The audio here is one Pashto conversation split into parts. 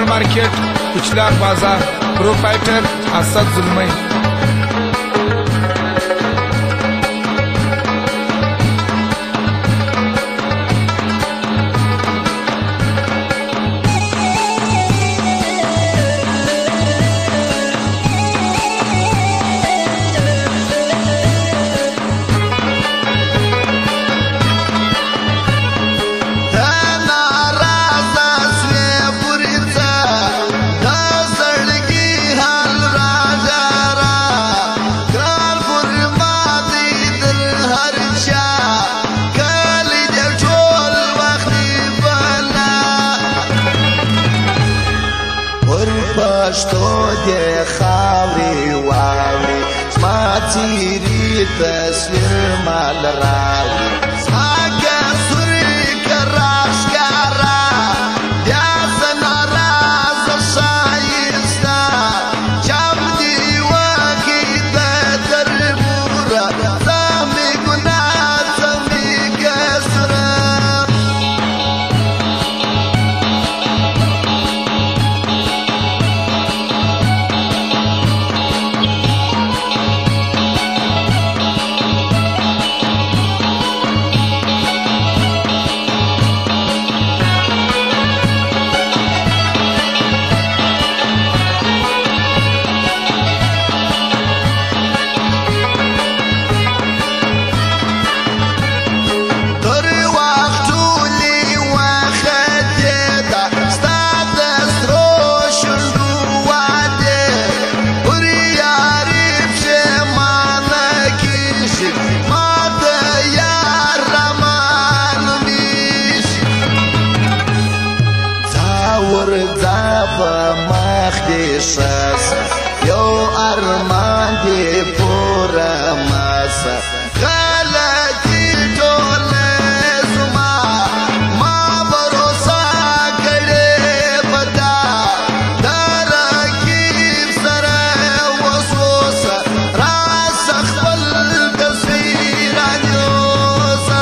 کنړ مارکیټ کوچلاک بازار پروپرایټر اسد زلمی پښتو دې خاورې واورې زما څېرې تصویر مال راوړي زما کسورې که راښکاره بیا زه ناراضه ښایسته چم دې وکړي د تربوره څه مې ګناه څه مې کسره مخ دې شاسه یو ارمان دې پوره ماسه غلطي ټوله زما ما بروسه کړې په تا د رقیب سره وسوسه راسه خپل تصویر رانیوسه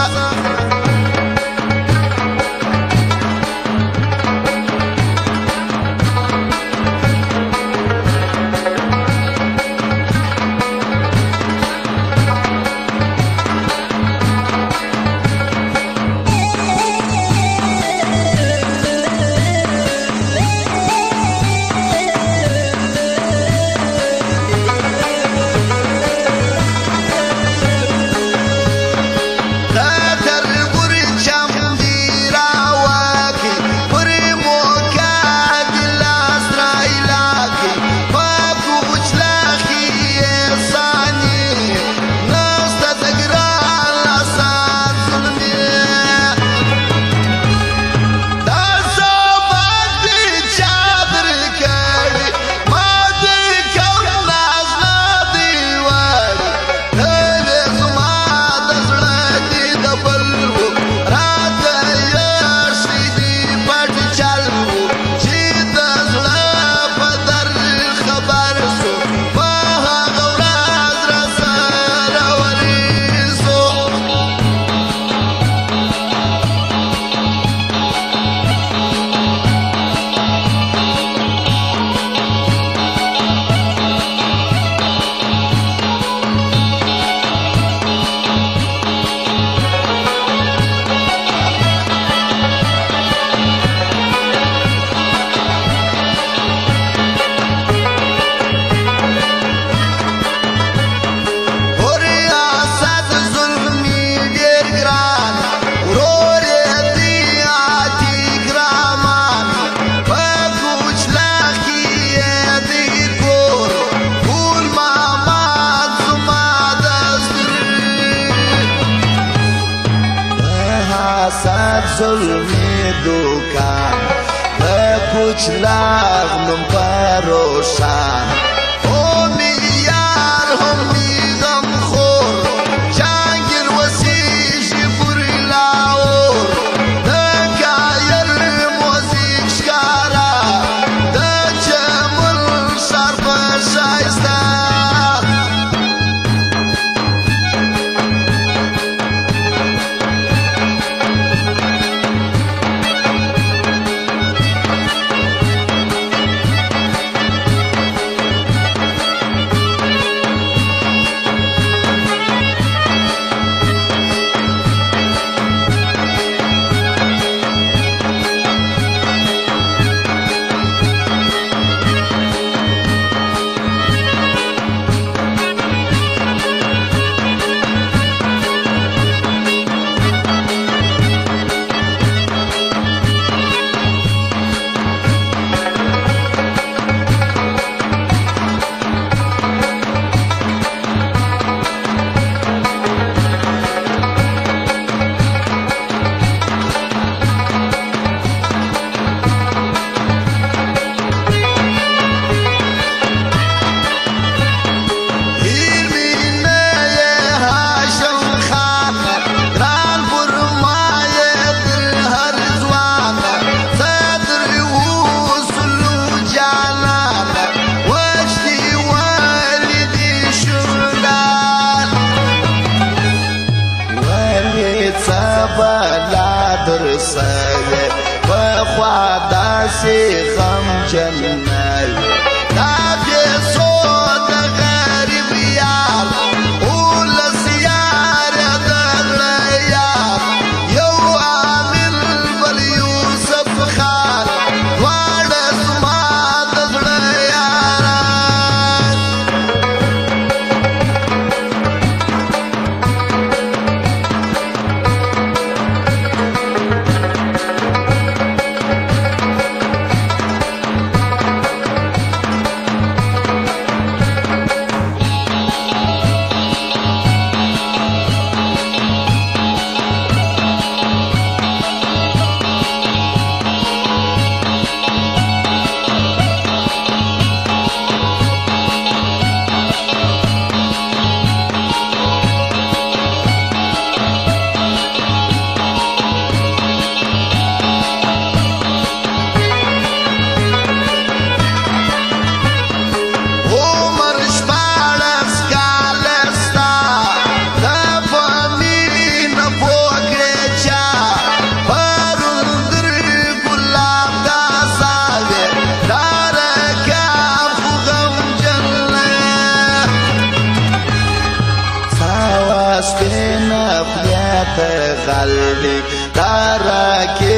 ظلمی دوکان د کوچلاغ نوم په روشان او می یار هم می غمخور جانګیر وسیږي پورې لاور د کایر موزیک ښکارا د جمل ښار په ښایسته داسې غمجن نه وي دا پیسو د غریب یار اولس یار د زړه یار یو عامل بل یوسف خان دواړه زما د زړه یاران سپین خلیات قلبی تارکی